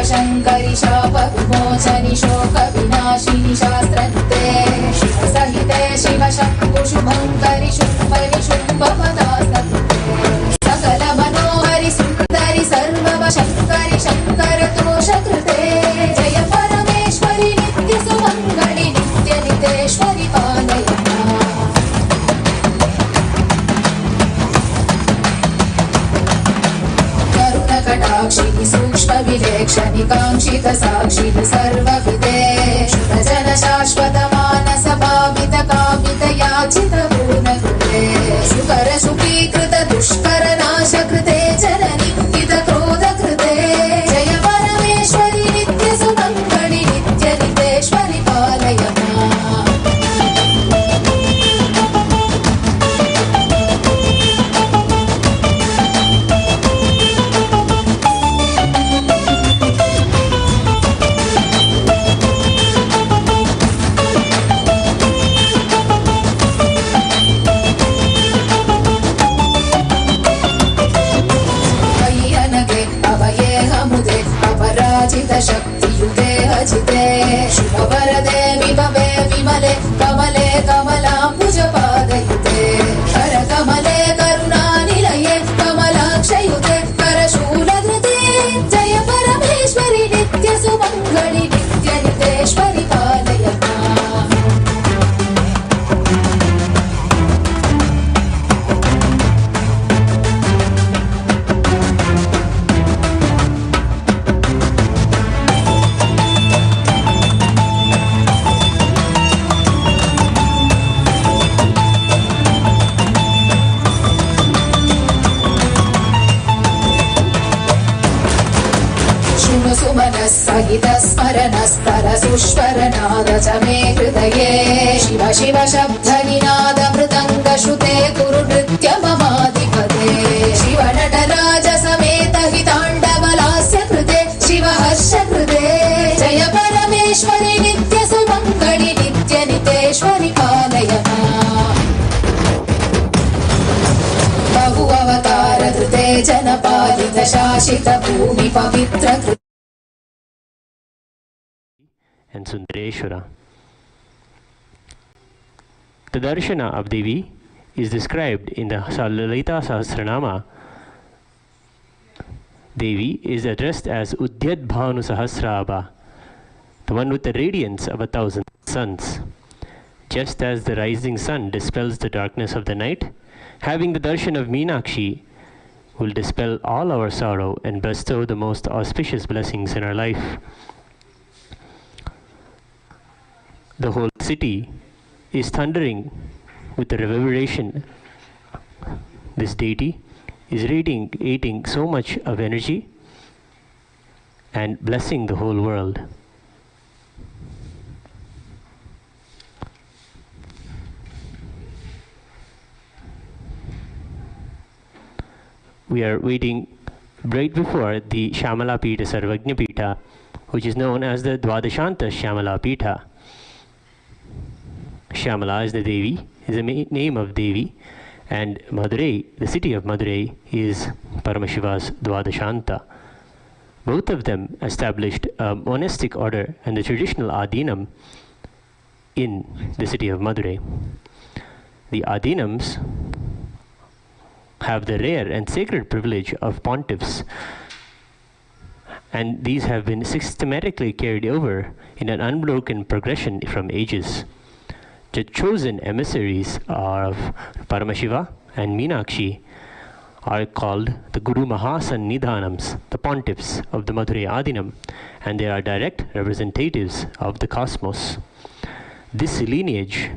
Shankari Shapa Vimochani Shoka Vinashini Shastrante Shiva Sahite Shiva Shambhu Shubhankari Shumbari Shumbhavatastate Sakala Manohari Sundari Sarvava Shankari Shankara Dosha Krute Jaya Parameshwari Nitya Sumangali Nitya Niteshwari Palayana Karuna Katakshini Sukshma Vilekshani Kamshita Sakshini Sarvavide Shudha Jana Shashvata Manasa Bhavita Kamita Yachita Purna Krute Sukara Sukikrita Dushkara Nasha Krute Jana Nikita Krodha Krute Jaya Parameshwari Nitya Sumangali Nitya Niteshwari Palayana Shakti Yude Hajite Shubha Varade Vibhave Vimale Kamale Kamala Puja Padayute Kara Kamale Karuna Nilaye Kamalaksha Yute Karashula Dhrute Jaya Parameshwari Nitya Sumangali Nitya Niteshwari Palayana Sahita Smaranastara Sushvaranaada Chame Hridaye Shiva Shiva Shabdhaninada Mridanga Shrute Guru Nritya Mamadipade Shiva Nataraja Sameta Hitandavalasya Krute Shiva Harsha Krute Jaya Parameshwari Nitya Sumangali Nitya Niteshwari Palayana Bahu Avatara Dhrute Janapalita Shashita Bhumi Pavitra Krute and Sundareshwara. The Darshana of Devi is described in the Lalita Sahasranama. Devi is addressed as Udyad Bhanu Sahasrabha, the one with the radiance of 1,000 suns. Just as the rising sun dispels the darkness of the night, having the darshan of Meenakshi will dispel all our sorrow and bestow the most auspicious blessings in our life. The whole city is thundering with the reverberation. This deity is radiating so much of energy and blessing the whole world. We are waiting right before the Shamala Pita Sarvagna Pita, which is known as the Dwadashanta Shamala Pita. Shamala is the Devi, is the name of Devi, and Madurai, the city of Madurai, is Paramashiva's Dwadashanta. Both of them established a monastic order and the traditional Adinam in the city of Madurai. The Adinams have the rare and sacred privilege of pontiffs, and these have been systematically carried over in an unbroken progression from ages. The chosen emissaries of Paramashiva and Meenakshi are called the Guru Mahasannidhanams, the pontiffs of the Madurai Adinam, and they are direct representatives of the cosmos. This lineage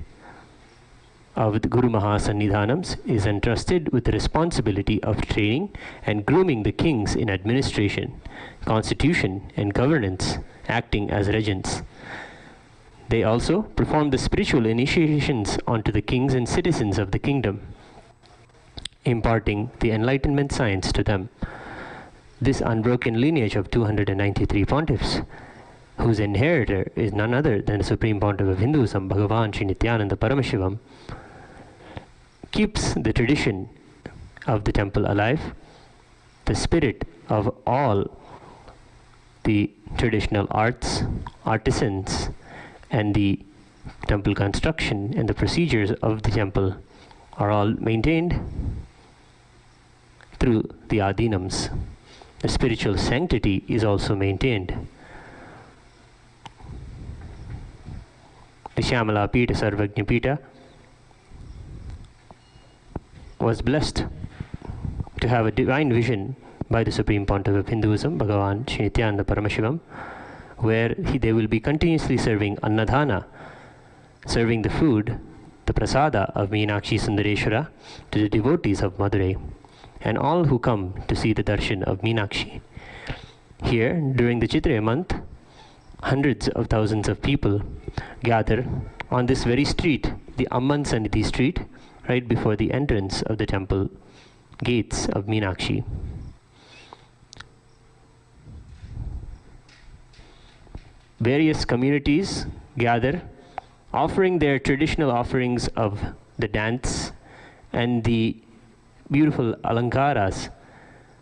of the Guru Mahasannidhanams is entrusted with the responsibility of training and grooming the kings in administration, constitution, and governance, acting as regents. They also perform the spiritual initiations onto the kings and citizens of the kingdom, imparting the enlightenment science to them. This unbroken lineage of 293 pontiffs, whose inheritor is none other than the Supreme Pontiff of Hinduism, Bhagavan Sri Nithyananda Paramashivam, keeps the tradition of the temple alive. The spirit of all the traditional arts, artisans, and the temple construction and the procedures of the temple are all maintained through the adinams. The spiritual sanctity is also maintained. The Shyamala Pita Sarvagnya Pita was blessed to have a divine vision by the Supreme Pontiff of Hinduism, Bhagavan Sri Nithyananda Paramashivam, where they will be continuously serving annadhana, serving the food, the prasada of Meenakshi Sundareshwara to the devotees of Madurai and all who come to see the darshan of Meenakshi. Here, during the Chithirai month, hundreds of thousands of people gather on this very street, the Amman Sannidhi street, right before the entrance of the temple gates of Meenakshi. Various communities gather, offering their traditional offerings of the dance and the beautiful alankaras,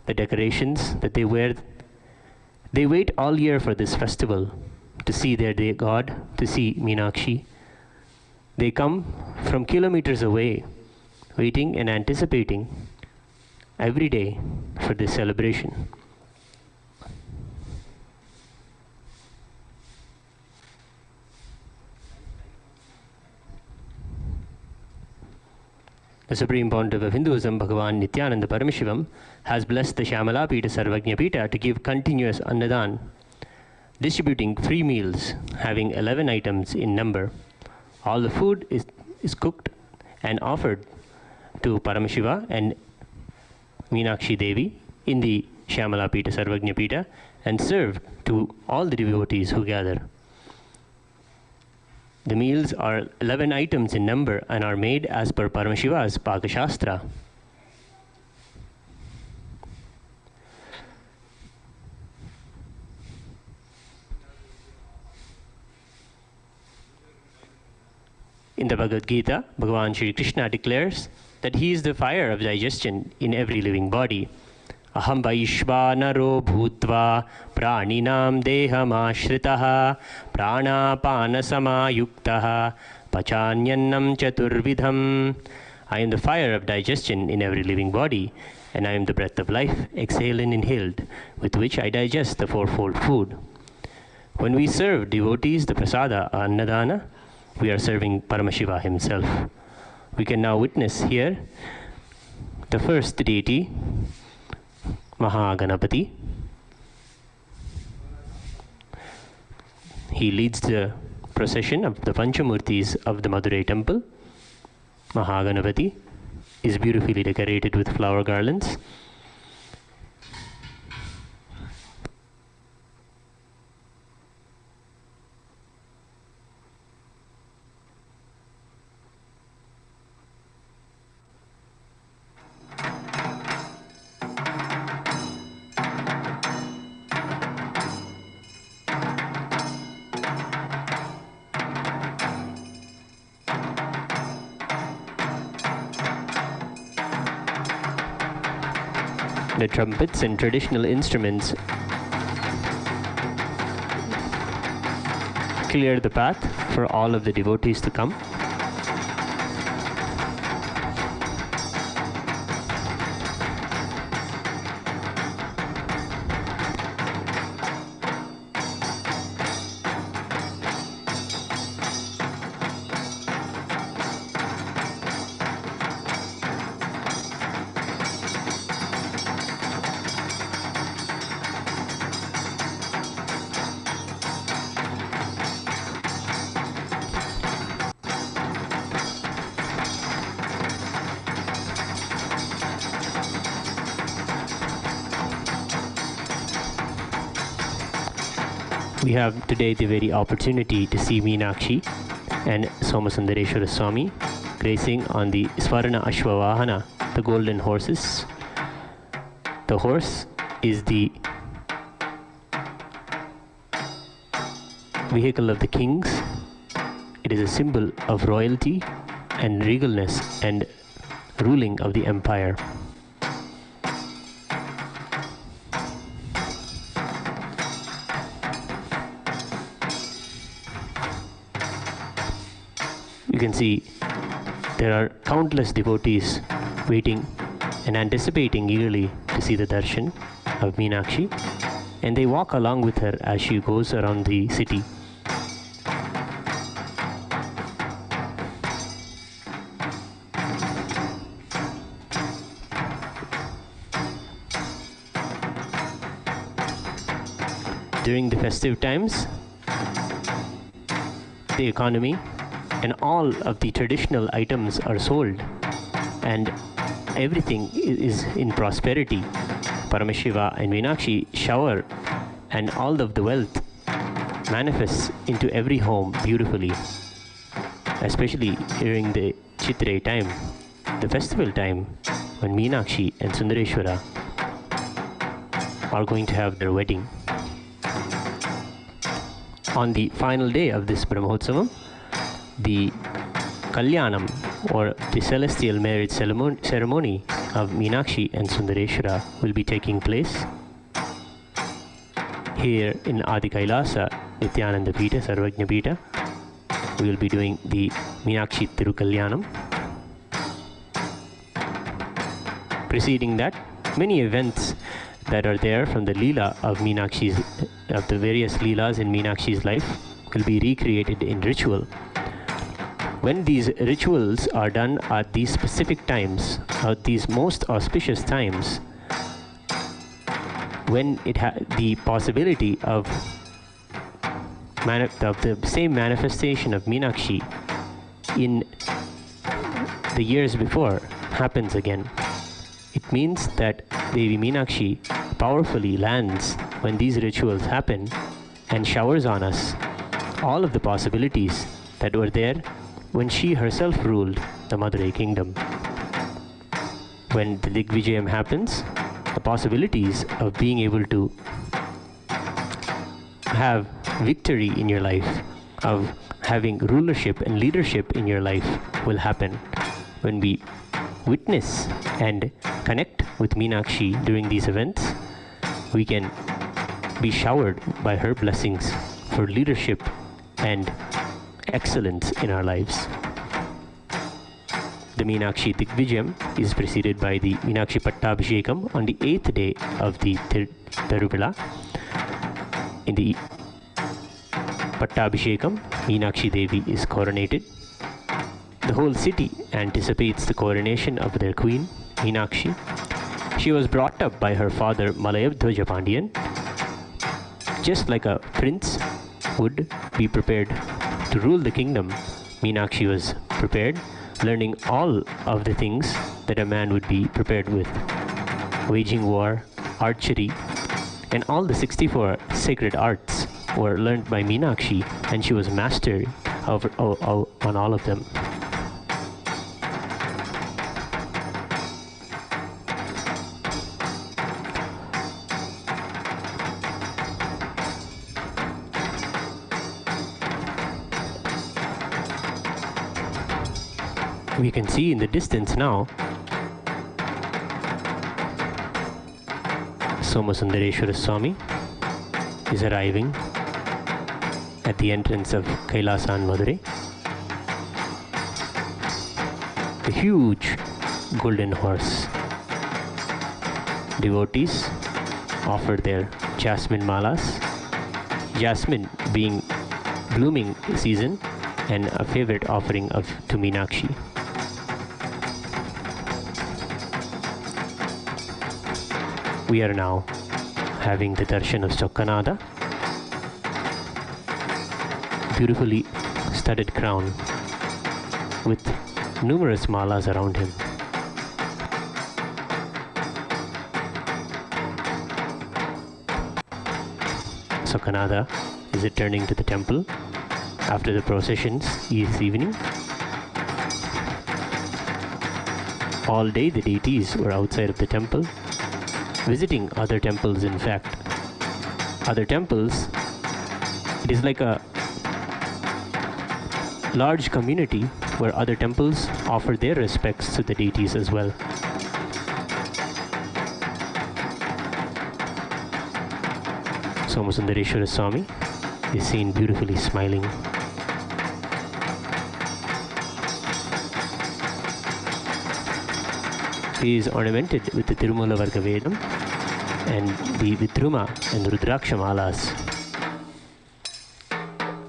the decorations that they wear. They wait all year for this festival to see their god, to see Meenakshi. They come from kilometers away, waiting and anticipating every day for this celebration. The Supreme Pontiff of Hinduism, Bhagavan Nithyananda Paramashivam, has blessed the Shyamala Pita Sarvagnya Pita to give continuous annadan, distributing free meals having 11 items in number. All the food is cooked and offered to Paramashiva and Meenakshi Devi in the Shyamala Pita Sarvagnya Pita and served to all the devotees who gather. The meals are 11 items in number and are made as per Paramashiva's Pakashastra. In the Bhagavad Gita, Bhagavan Shri Krishna declares that he is the fire of digestion in every living body. Aham vaishvanaro bhutva praninam deham ashritaha pranapana samayuktaha pachanyannam chaturvidham. I am the fire of digestion in every living body, and I am the breath of life, exhaled and inhaled, with which I digest the fourfold food. When we serve devotees the prasada annadana, we are serving Paramashiva himself. We can now witness here the first deity, Mahaganapati. He leads the procession of the Panchamurtis of the Madurai temple. Mahaganapati is beautifully decorated with flower garlands. The trumpets and traditional instruments clear the path for all of the devotees to come. We have today the very opportunity to see Meenakshi and Somasundareshwara Swami gracing on the Swarna Ashwavahana, the golden horses. The horse is the vehicle of the kings. It is a symbol of royalty and regalness and ruling of the empire. you can see there are countless devotees waiting and anticipating eagerly to see the darshan of Meenakshi, and they walk along with her as she goes around the city. During the festive times, the economy and all of the traditional items are sold, and everything is in prosperity. Paramashiva and Meenakshi shower, and all of the wealth manifests into every home beautifully, especially during the Chithirai time, the festival time, when Meenakshi and Sundareshwara are going to have their wedding. On the final day of this Brahmotsavam, the Kalyanam, or the celestial marriage ceremony of Meenakshi and Sundareshwara, will be taking place here in Adi Kailasa, Nithyananda Pita, Sarvajna Pita. We will be doing the Meenakshi Thirukalyanam. Preceding that, many events that are there from the Leela of Meenakshi's, of the various Leelas in Meenakshi's life, will be recreated in ritual. When these rituals are done at these specific times, at these most auspicious times, when the possibility of the same manifestation of Meenakshi in the years before happens again, it means that Devi Meenakshi powerfully lands when these rituals happen and showers on us all of the possibilities that were there when she herself ruled the Madurai kingdom. When the Digvijayam happens, the possibilities of being able to have victory in your life, of having rulership and leadership in your life will happen. When we witness and connect with Meenakshi during these events, we can be showered by her blessings for leadership and excellence in our lives. The Meenakshi Digvijayam is preceded by the Meenakshi Pattabhishekam on the 8th day of the Tiruvila. In the Pattabhishekam, Meenakshi Devi is coronated. The whole city anticipates the coronation of their queen, Meenakshi. She was brought up by her father, Malayadhwaja Pandian. Just like a prince would be prepared to rule the kingdom, Meenakshi was prepared, learning all of the things that a man would be prepared with. Waging war, archery, and all the 64 sacred arts were learned by Meenakshi, and she was master on all of them. We can see in the distance now Somasundareshwara Swami is arriving at the entrance of Kailasa and Madurai. The huge golden horse. Devotees offer their jasmine malas, jasmine being blooming season and a favorite offering to Meenakshi. We are now having the darshan of Chokkanada, beautifully studded crown with numerous malas around him. Chokkanada is returning to the temple after the processions this evening. All day the deities were outside of the temple, visiting other temples. In fact, other temples, it is like a large community where other temples offer their respects to the deities as well. Somasundareshwara Swami is seen beautifully smiling. He is ornamented with the Tirumala Varga Vedam and the Vidruma and Rudraksha Malas.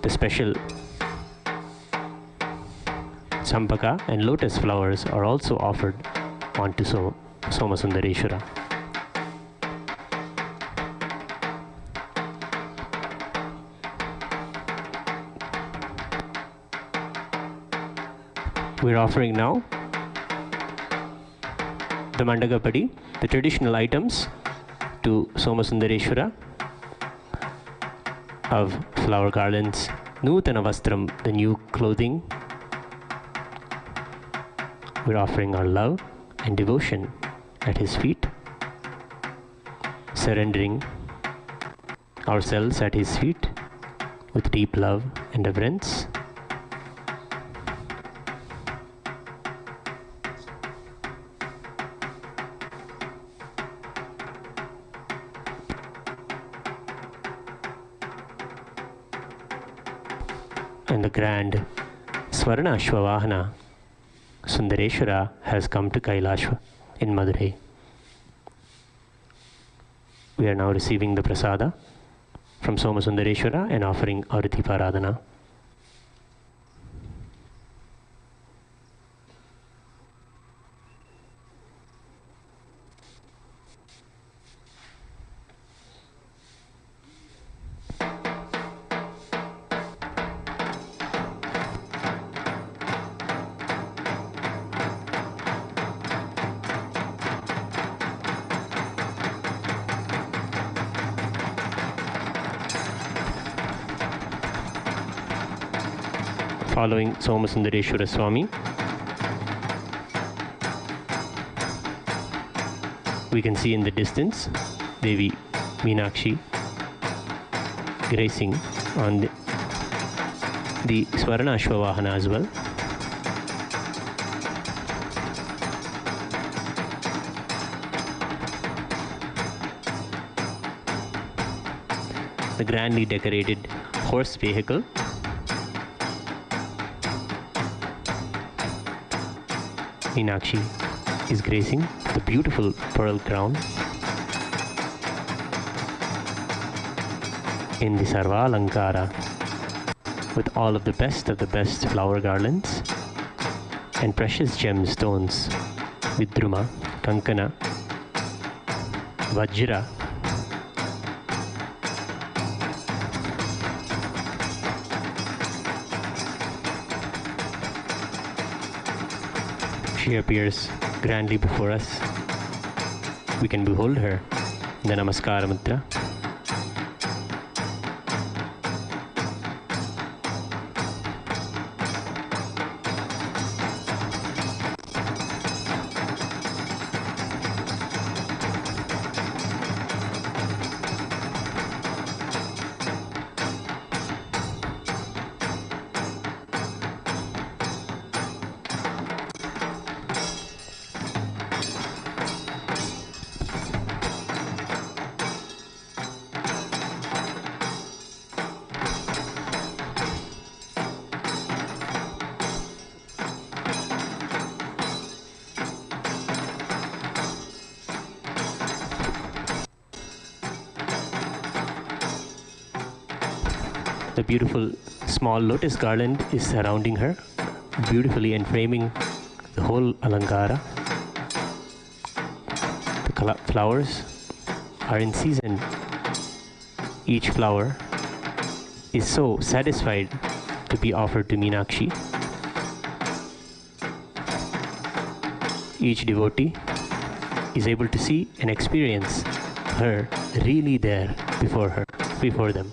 The special Sampaka and lotus flowers are also offered onto Somasundareshwara. We're offering now the Mandagapadi, the traditional items to Somasundareshwara of flower garlands, Nutana Vastram, the new clothing. We're offering our love and devotion at his feet, surrendering ourselves at his feet with deep love and reverence. And the grand Swarna Ashwavahana Sundareshwara has come to Kailasa in Madurai. We are now receiving the prasada from Somasundareshwara and offering our Deeparadhana. Following Somasundareshwara Swami, we can see in the distance Devi Meenakshi gracing on the Swarna Ashwavahana as well. The grandly decorated horse vehicle Meenakshi is gracing the beautiful pearl crown in the Sarva Alankara with all of the best flower garlands and precious gemstones, Vidruma, Kankana, Vajra, she appears grandly before us. We can behold her in the Namaskara Mudra. The beautiful small lotus garland is surrounding her beautifully and framing the whole Alankara. The flowers are in season. Each flower is so satisfied to be offered to Meenakshi. Each devotee is able to see and experience her really there before them.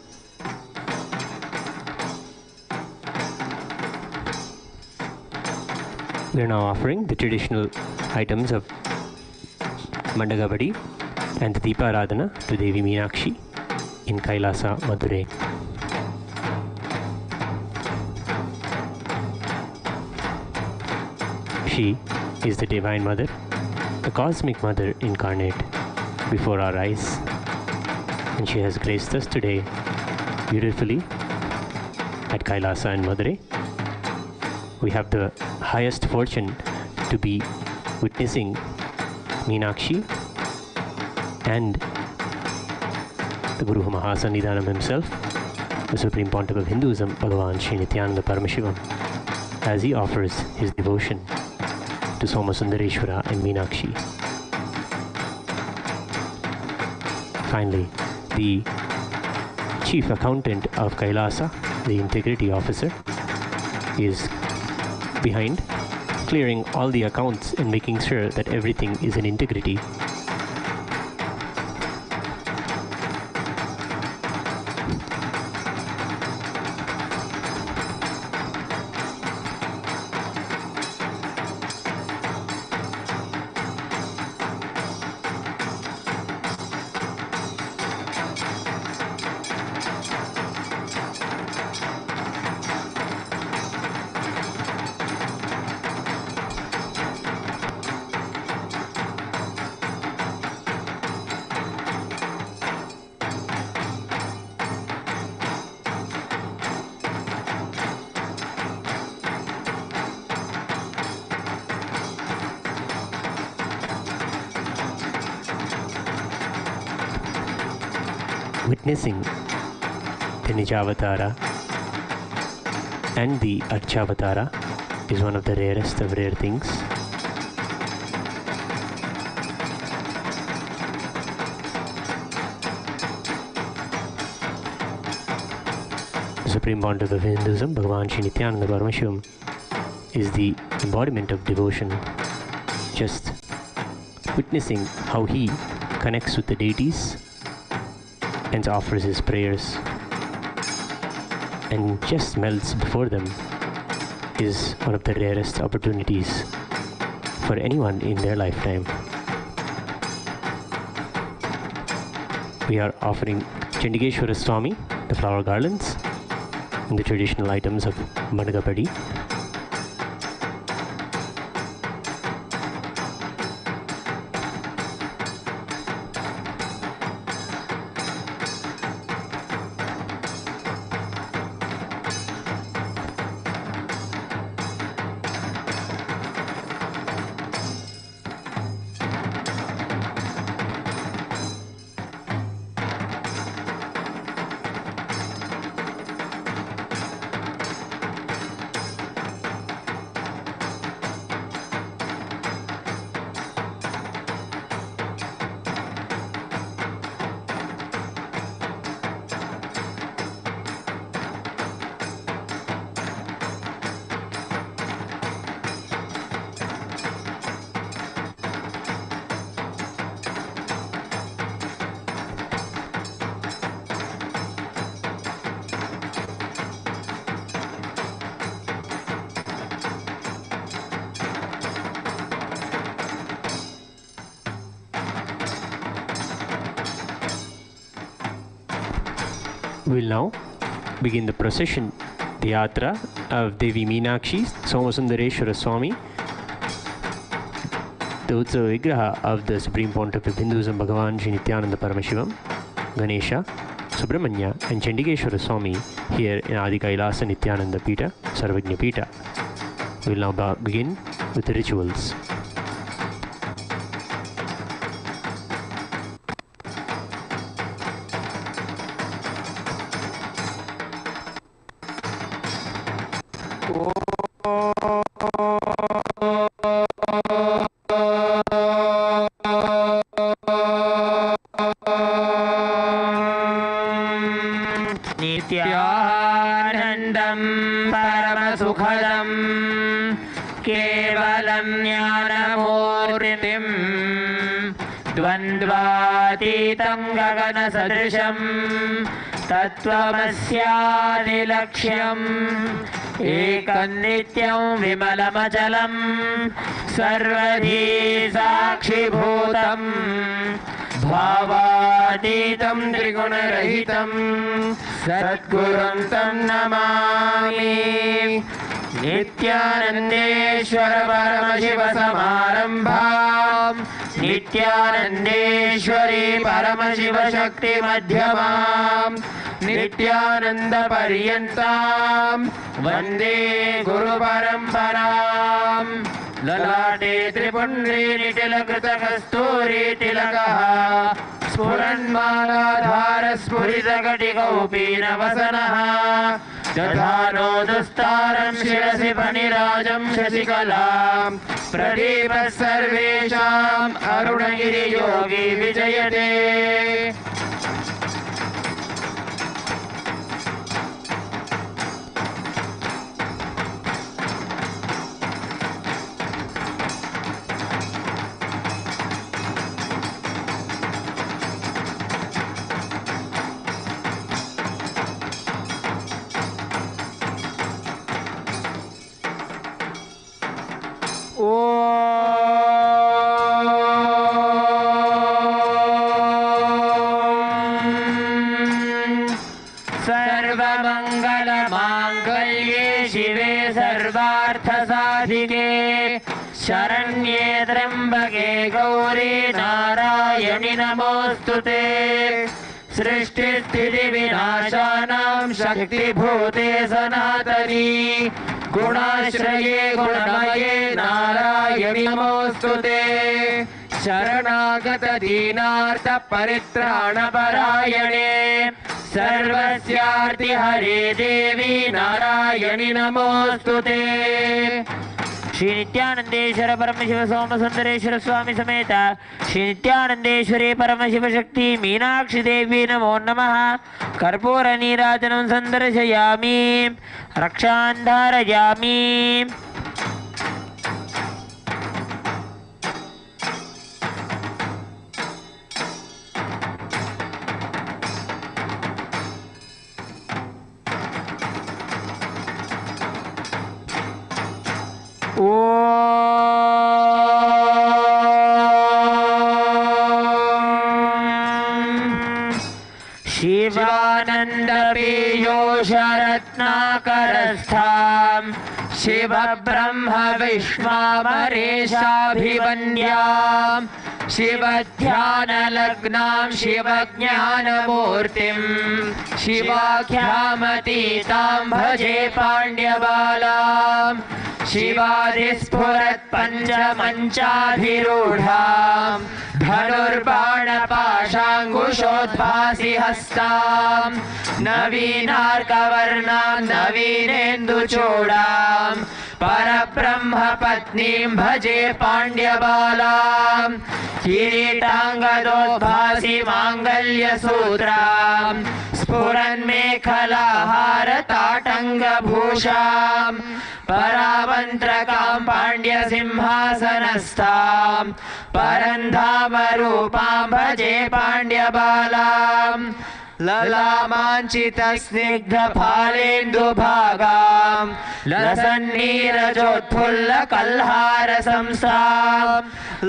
We are now offering the traditional items of Mandagapadi and the Deeparadhana to Devi Meenakshi in Kailasa, Madurai. She is the Divine Mother, the Cosmic Mother incarnate before our eyes, and she has graced us today beautifully at Kailasa and Madurai. We have the highest fortune to be witnessing Meenakshi, and the Guru Mahasannidhanam himself, the Supreme Pontiff of Hinduism, Bhagavan Sri Nithyananda Paramashivam, as he offers his devotion to Somasundareshwara and Meenakshi. Finally, the Chief Accountant of Kailasa, the Integrity Officer, is behind, clearing all the accounts and making sure that everything is in integrity. Witnessing the Nijavatara and the Archavatara is one of the rarest of rare things. The Supreme Pontiff of Hinduism, Bhagavan Sri Nithyananda Paramashivam, is the embodiment of devotion, just witnessing how he connects with the deities and offers his prayers and just melts before them is one of the rarest opportunities for anyone in their lifetime. We are offering Chandigeshwara Swami the flower garlands and the traditional items of Madagapadi. We will now begin the procession, the yatra of Devi Meenakshi, Somasundareshwara Swami, the Utsava Vigraha of the Supreme Pontiff of Hinduism, Bhagavan Sri Nithyananda Paramashivam, Ganesha, Subramanya and Chandigeshwara Swami here in Adi Kailasa Nithyananda Pita, Sarvajna Pita. We will now begin with the rituals. नित्यानन्दं परमसुखदं केवलं ज्ञानमूर्तिं द्वन्द्वातीतं गगनसदृशं तत्त्वमस्यादिलक्ष्यम् एकं नित्यं विमलमचलं सर्वधी साक्षिभूतं भावातीतं त्रिगुणरहितं सद्गुरुं तं नमामि। नित्यानन्देश्वर परमशिव समारम्भां नित्यानन्देश्वरी परमशिव शक्ति मध्यमां नित्यानन्द पर्यन्तां वन्दे गुरु परम्परां। ललाटे त्रिपुण्ड्री निटिलकृतकस्तूरी तिलकः स्फुरन्मालाधार स्फुरितकटिकौपीनवसनः दधानो दुस्तारं शिरसि फणिराजं शशिकलां प्रदीपः सर्वेषाम् अरुणगिरियोगी विजयते सर्वमङ्गलमाङ्गल्ये शिवे सर्वार्थसाधिके शरण्ये त्र्यम्बके गौरी नारायणि नमोऽस्तुते सृष्टिस्थितिविनाशानां शक्तिभूते सनातनी गुणाश्रये गुणमये नारायणि नमोऽस्तुते शरणागत दीनार्थ परित्राणपरायणे सर्वस्यार्ति हरे देवी नारायणि नमोऽस्तुते। श्री नित्यानंदेश्वर परमशिव सोमसुंदरेश्वर स्वामी समेत श्री नित्यानंदेश्वरी परमशिव शक्ति मीनाक्षी देवी नमो नमः। कर्पूर नीराजनं संदर्शयामि रक्षां धारयामि। शिवानंद पीयूषरत्नाकरस्थां शिव ब्रह्म विष्णुमरेशाभिवन्द्यां शिव ध्यान लग्नां शिव ज्ञानमूर्तिं शिवाख्यामतीतां भजे पाण्ड्यबालां शिवाधिस्फुरत् पञ्चमञ्चाधिरूढां धनुर्बाणपाशाङ्कुशोद्भासि हस्तां नवीनार्कवर्णां नवीनेन्दुचूडां परब्रह्मपत्नीं भजे पाण्ड्यबालां किरीटाङ्गदोद्भासि माङ्गल्यसूत्रां स्फुरन्मेखलाहारताटङ्गभूषां परामन्त्रकां पाण्ड्यसिंहासनस्थां परन्धामरूपां भजे पाण्ड्यबालां ललामाञ्चितस्निग्धफालेन्दुभागां लसन्नीरजोत्फुल्लकल्हारसंस्थां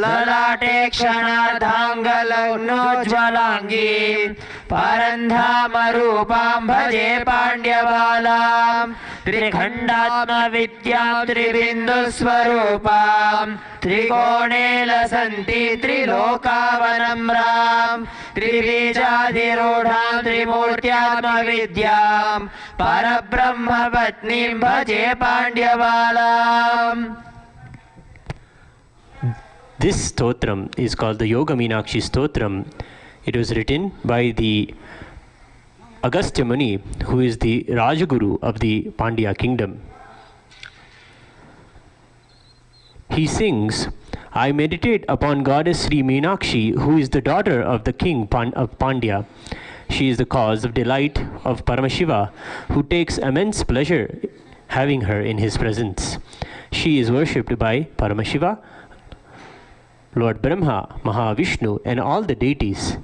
ललाटे क्षणार्धाङ्गलग्नोज्ज्वलाङ्गीं परन्धामरूपां भजे पाण्ड्यबालां त्रिखण्डात्मविद्यां त्रिबिन्दुस्वरूपां त्रिकोणे लसन्ति त्रिलोकावनम्रां त्रिबीजाधिरूढां त्रिमूर्त्यात्मविद्यां परब्रह्मपत्नीं भजे पाण्ड्यबालां। This stotram is called the Yoga Meenakshi Stotram. It was written by the Agastya Muni, who is the Rajaguru of the Pandya kingdom. He sings, I meditate upon goddess Sri Meenakshi, who is the daughter of the king of Pandya. She is the cause of delight of Paramashiva, who takes immense pleasure having her in his presence. She is worshipped by Paramashiva, Lord Brahma, Mahavishnu, and all the deities.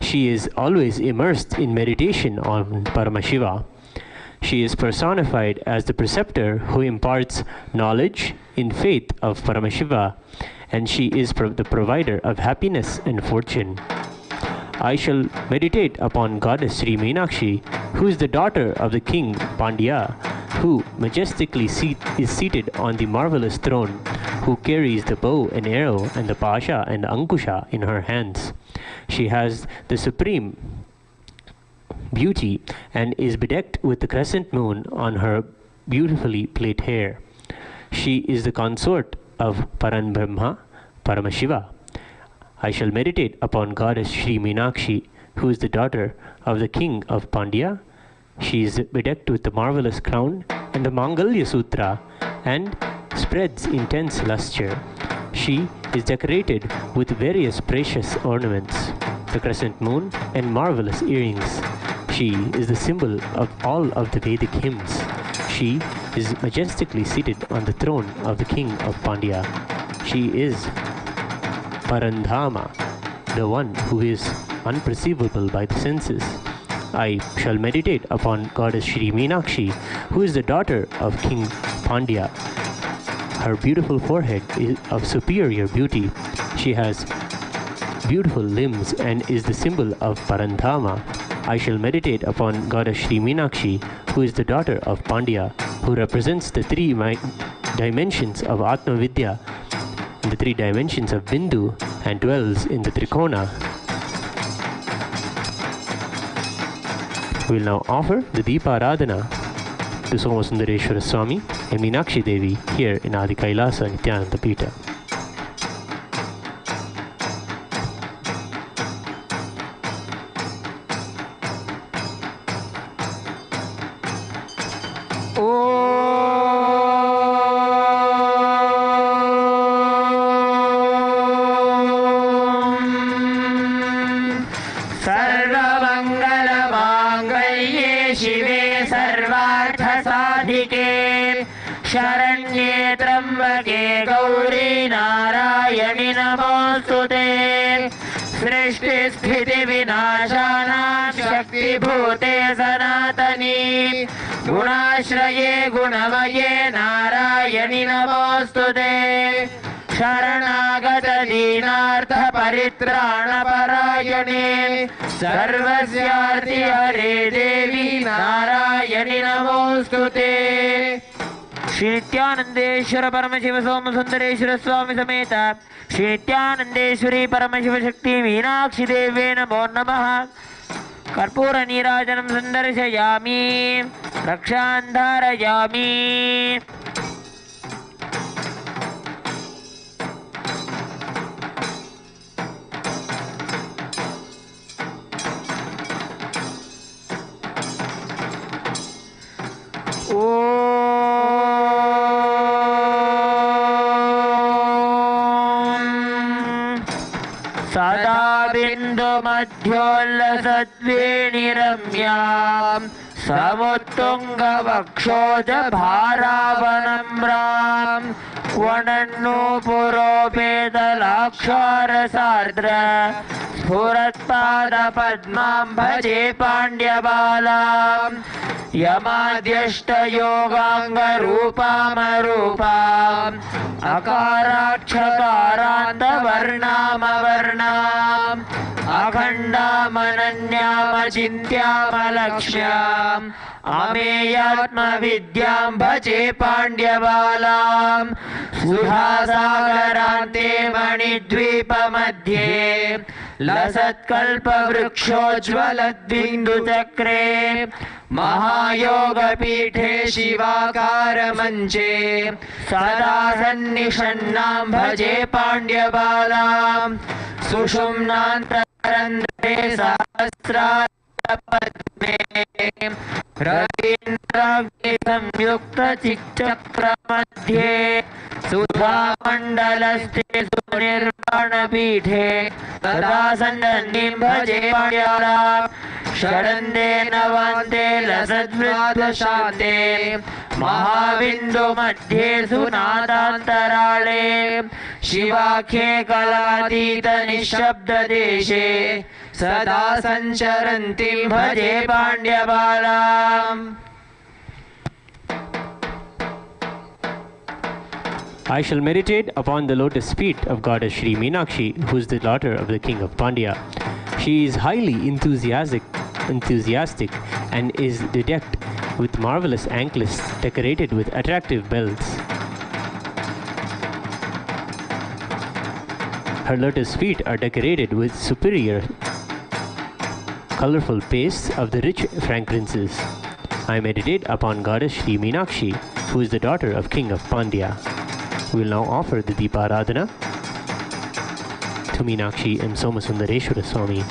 She is always immersed in meditation on Paramashiva. She is personified as the preceptor who imparts knowledge in faith of Paramashiva, and she is the provider of happiness and fortune. I shall meditate upon goddess Sri Meenakshi, who is the daughter of the king Pandya, who majestically is seated on the marvelous throne, who carries the bow and arrow and the pasha and ankusha in her hands. She has the supreme beauty and is bedecked with the crescent moon on her beautifully plaited hair. She is the consort of Paran Brahma, Paramashiva. I shall meditate upon goddess Sri Meenakshi, who is the daughter of the king of Pandya. She is bedecked with the marvelous crown and the Mangalya Sutra and spreads intense luster. She is decorated with various precious ornaments, the crescent moon and marvelous earrings. She is the symbol of all of the Vedic hymns. She is majestically seated on the throne of the king of Pandya. She is Parandhama, the one who is unperceivable by the senses. I shall meditate upon goddess Sri Meenakshi, who is the daughter of King Pandya. Her beautiful forehead is of superior beauty. She has beautiful limbs and is the symbol of Parandhama. I shall meditate upon goddess Sri Meenakshi, who is the daughter of Pandya, who represents the three dimensions of Atma Vidya and the three dimensions of Bindu and dwells in the Trikona. We will now offer the Deepa Aradhana to Somasundareshwara Swami and Meenakshi Devi here in Adi Kailasa Nithyananda Pita. शरण्ये त्र्यम्बके गौरी नारायणि नमोऽस्तुते सृष्टिस्थितिविनाशानां शक्तिभूते सनातनी गुणाश्रये गुणमये नारायणि नमोऽस्तुते शरणागत दीनार्थ परित्राणपरायणे सर्वस्यार्ति हरे देवी नारायणि नमोऽस्तुते। श्री नित्यानंदेश्वर परमशिव सोम सुंदरेश्वर स्वामी समेत श्री नित्यानंदेश्वरी परमशिव शक्ति मीनाक्षी देवे नमो नमः। कर्पूर नीराजनं संदर्शयामि रक्षां धारयामि। सदा बिंदु मध्योल्लसद्वेणिरम्यां समुत्तुंग वक्षोज भारावनम्रां वनन्नूपुरोपेतलाक्षारसार्द्र स्फुरत्पादपद्मां भजे पाण्ड्यबालां यमाद्यष्टयोगाङ्गरूपामरूपाम् अकाराक्षकारान्तवर्णामवर्णाम् अखण्डामनन्यामचिन्त्यामलक्ष्म्याम् अमेयात्मविद्यां भजे पाण्ड्यबालां सुधासागरान्ते मणिद्वीपमध्ये लसत्कल्पवृक्षोज्ज्वलद्बिन्दुचक्रे महायोगपीठे शिवाकारमञ्चे सदा सन्निषण्णां भजे पाण्ड्यबालां सुषुम्नान्तरन्ध्रे सहस्रारपद्मे रवीन्द्राग्निसंयुक्तचिच्चक्रमध्ये सुधामण्डलस्थे सुनिर्वाणपीठे तदा सन्नन्दिं भजे पाण्ड्यालां शरन्दे नवान्ते लसद्वृत्तशान्ते महाबिन्दु मध्ये सुनादान्तराळे शिवाख्ये कलातीत निःशब्ददेशे सदा सञ्चरन्तीं भजे पाण्ड्यबालाम्। I shall meditate upon the lotus feet of goddess Sri Meenakshi, who is the daughter of the king of Pandya. She is highly enthusiastic and is bedecked with marvelous anklets decorated with attractive bells. Her lotus feet are decorated with superior colorful pastes of the rich fragrances. I meditate upon goddess Sri Meenakshi, who is the daughter of king of Pandya. We will now offer the Deeparadhana to Meenakshi and Somasundareshwara Swami.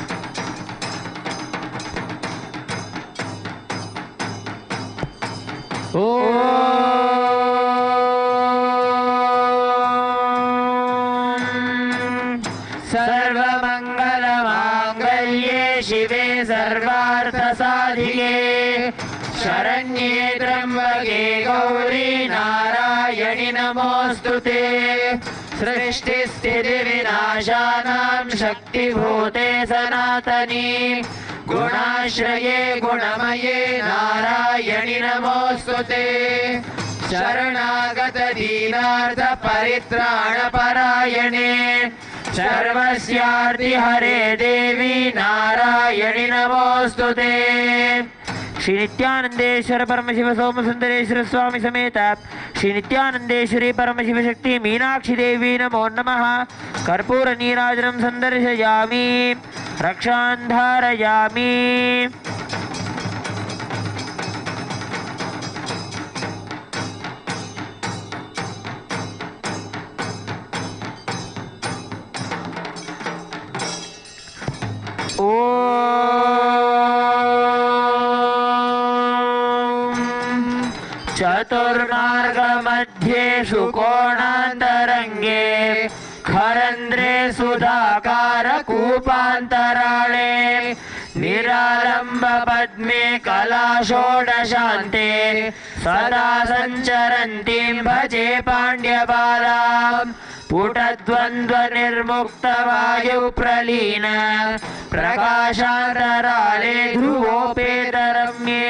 सर्वमङ्गलमाङ्गल्ये शिवे सर्वार्थसाधिके शरण्ये त्र्यम्बके गौरी नारायणि नमोऽस्तुते सृष्टिस्थितिविनाशानां शक्तिभूते सनातनी गुणाश्रये गुणमये नारायणि नमोऽस्तुते शरणागत दीनार्थ परित्राणपरायणे सर्वस्यार्ति हरे देवी नारायणि नमोऽस्तुते। श्री नित्यानंदेश्वर परमशिव सोमसुंदरेश्वर स्वामी समेत श्री नित्यानंदेश्वरी परमशिव शक्ति मीनाक्षी देवी नमो नमः। कर्पूर नीराजनं संदर्शयामि रक्षां धारयामि। चतुर्मार्गमध्येषु कोणान्तरङ्गे खरन्द्रे सुधाकारकूपान्तराळे निरालम्ब पद्मे कलाषोडशान्ते सदा सञ्चरन्तीं भजे पाण्ड्यबालाम् पुटद्वन्द्वनिर्मुक्तवायुप्रलीन प्रकाशान्तराले ध्रुवोपेतरम्ये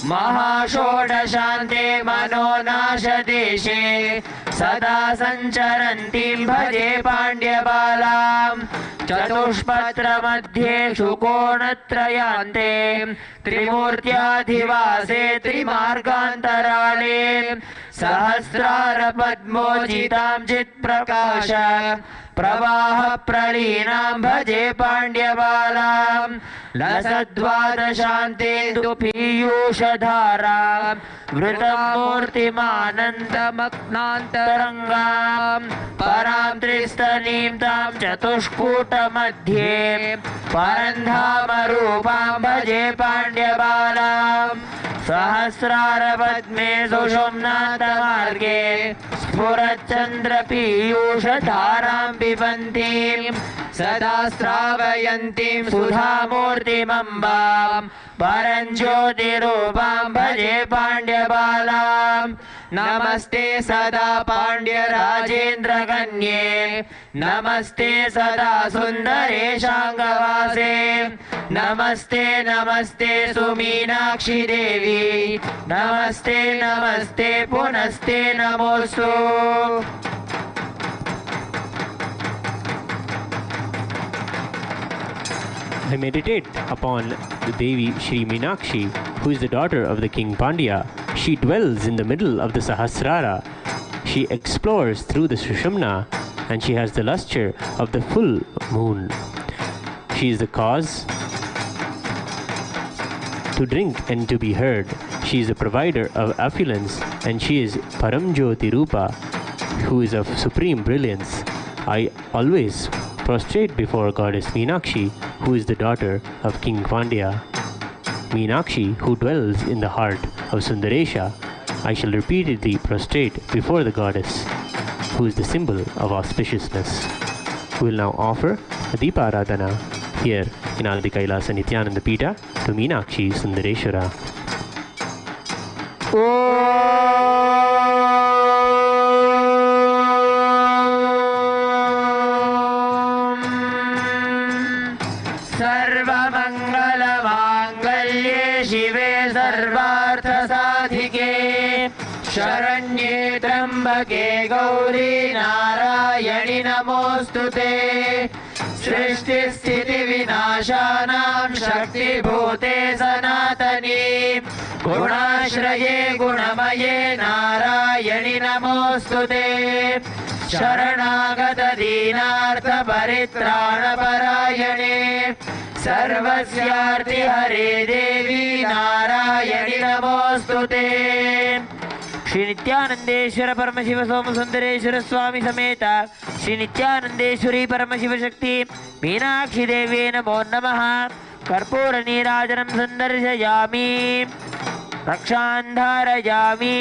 महाषोडशान्ते मनोनाशदेशे सदा सञ्चरन्तीं भजे पाण्ड्यबालाम् चतुष्पत्रमध्येषु कोणत्रयान्ते त्रिमूर्त्याधिवासे त्रिमार्गान्तराळे सहस्रारपद्मोचितां चित्प्रकाश प्रवाह प्रलीनां भजे पाण्ड्यबालाम् लसद्वादशान्ते पीयूषधारा वृतं मूर्तिमानन्दमग्नान्तरङ्गां परां त्रिस्तनीं तां चतुष्कूटमध्ये परन्धामरूपां भजे पाण्ड्यबालाम् सहस्रारपद्मे सुषुम्नान्तमार्गे स्फुरच्चन्द्रपीयूषधारां पिबन्तीं सदा श्रावयन्तीं सुधामूर्तिमम्बां परञ्ज्योतिरूपां भजे पाण्ड्यबालाम् नमस्ते सदा पाण्ड्यराजेन्द्रकन्ये नमस्ते सदा सुन्दरेशाङ्गवासे नमस्ते नमस्ते सुमीनाक्षी देवी नमस्ते नमस्ते पुनस्ते नमोऽस्तु। I meditate upon the Devi Shri Meenakshi, who is the daughter of the King Pandya. She dwells in the middle of the Sahasrara. She explores through the Sushumna, and she has the lustre of the full moon. She is the cause to drink and to be heard. She is the provider of affluence, and she is Paramjyoti Rupa, who is of supreme brilliance. I always prostrate before Goddess Meenakshi, who is the daughter of King Pandya. Meenakshi, who dwells in the heart of Sundaresha, I shall repeatedly prostrate before the goddess, who is the symbol of auspiciousness. We will now offer a Deeparadhana here in Adi Kailasa Nithyananda Pita to Meenakshi Sundareshwara. शरण्ये त्र्यम्बके गौरी नारायणि नमोऽस्तुते सृष्टिस्थितिविनाशानां शक्तिभूते सनातनी गुणाश्रये गुणमये नारायणि नमोऽस्तुते शरणागत दीनार्थ परित्राणपरायणे सर्वस्यार्ति हरे देवी नारायणि नमोऽस्तुते श्री नित्यानंदेश्वर परमशिव सोम सुंदरेश्वर स्वामी समेत श्री नित्यानंदेश्वरी परमशिव शक्ति मीनाक्षी देवी नमो नमः। कर्पूर नीराजनं संदर्शयामि, रक्षां धारयामि।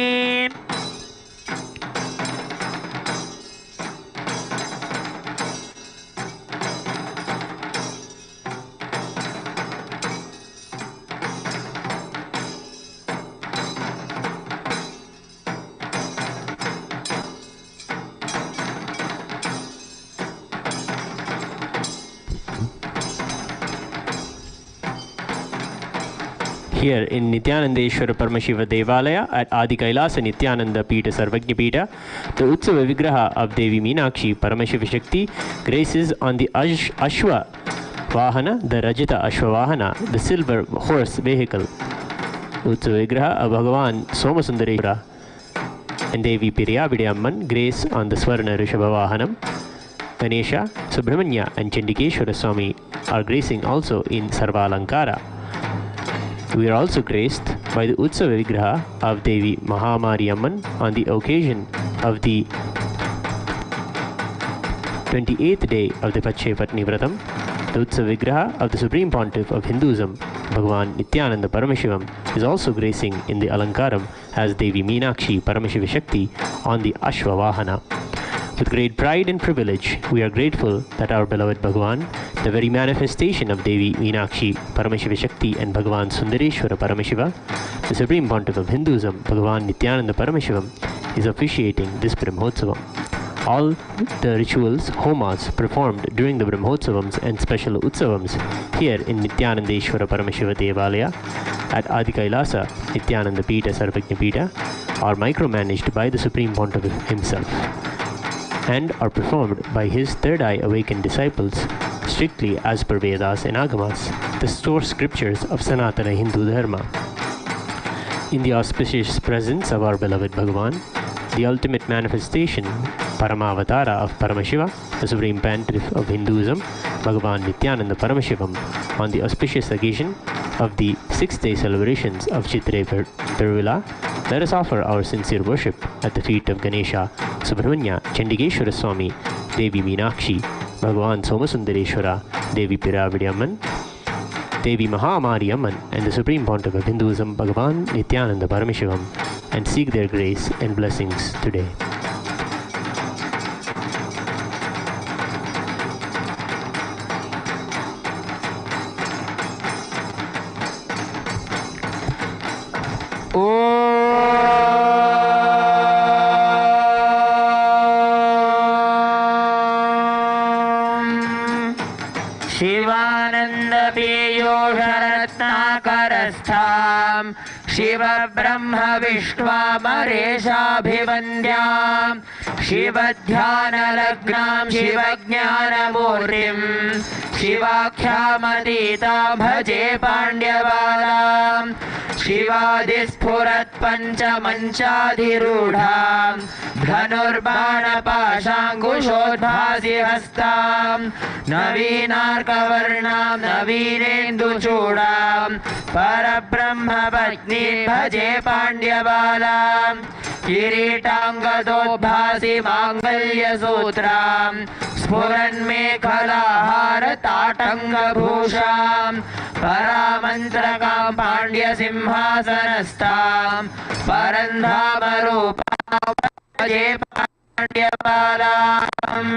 Here in Nithyanandeshwara Paramashiva Devalaya at Adi Kailasa Nithyananda Pita Sarvagnya Pita, the Utsava Vigraha of Devi Meenakshi Paramashiva Shakti graces on the Ashwa Vahana, the Rajita Ashwa Vahana, the silver horse vehicle. Utsava Vigraha of Bhagavan Somasundareshwara and Devi Piriyabidiyamman grace on the Swarna Rishabha Vahanam. Ganesha, Subramanya and Chandikeshwara Swami are gracing also in Sarvalankara. We are also graced by the Utsava Vigraha of Devi Mahamariamman on the occasion of the 28th day of the Pachepatni Vratam. The Utsava Vigraha of the Supreme Pontiff of Hinduism, Bhagavan Nithyananda Paramashivam, is also gracing in the Alankaram as Devi Meenakshi Paramashiva Shakti on the Ashwa Vahana. With great pride and privilege, we are grateful that our beloved Bhagavan, the very manifestation of Devi Meenakshi Paramashiva Shakti and Bhagavan Sundareshwara Paramashiva, the Supreme Pontiff of Hinduism, Bhagavan Nithyananda Paramashivam, is officiating this Brahmotsavam. All the rituals, homas, performed during the Brahmotsavams and special Utsavams here in Nithyanandeshwara Paramashiva Devalaya at Adi Kailasa Nithyananda Pita Sarvagnya Pita are micromanaged by the Supreme Pontiff himself and are performed by his third eye awakened disciples strictly as per Vedas and Agamas, the source scriptures of Sanatana Hindu Dharma. In the auspicious presence of our beloved Bhagavan, the ultimate manifestation, Paramavatara of Paramashiva, the Supreme Pontiff of Hinduism, Bhagavan Nithyananda Paramashivam, on the auspicious occasion of the 6th-day celebrations of Chithirai Peruvizha, let us offer our sincere worship at the feet of Ganesha, Subramanya, Chandikeshwara Swami, Devi Meenakshi, Bhagavan Somasundareshwara, Devi Piriyabidiyamman, Devi Mahamariamman, and the Supreme Pontiff of Hinduism, Bhagavan Nithyananda Paramashivam, and seek their grace and blessings today. शिवानन्दपीयूषरत्नाकरस्थां शिवब्रह्मविश्वामरेशाभिवन्द्यां शिवध्यानलग्नां शिवज्ञानमूर्तिं शिवाख्यामतीतां भजे पाण्ड्यबालां शिवादिस्फुरत्पञ्चमञ्चाधिरूढां धनुर्बाणपाशाङ्कुशोद्भासि हस्तां नवीनार्कवर्णां नवीनेन्दुचूडां परब्रह्मपत्नी भजे पाण्ड्यबालां किरीटाङ्गदोद्भासि माङ्गल्यसूत्रां स्फुरन्मेखलाहारताटङ्गभूषां परामन्त्रकां पाण्ड्यसिंहासनस्थां परन्धामरूपां भजे पाण्ड्यबालाम्।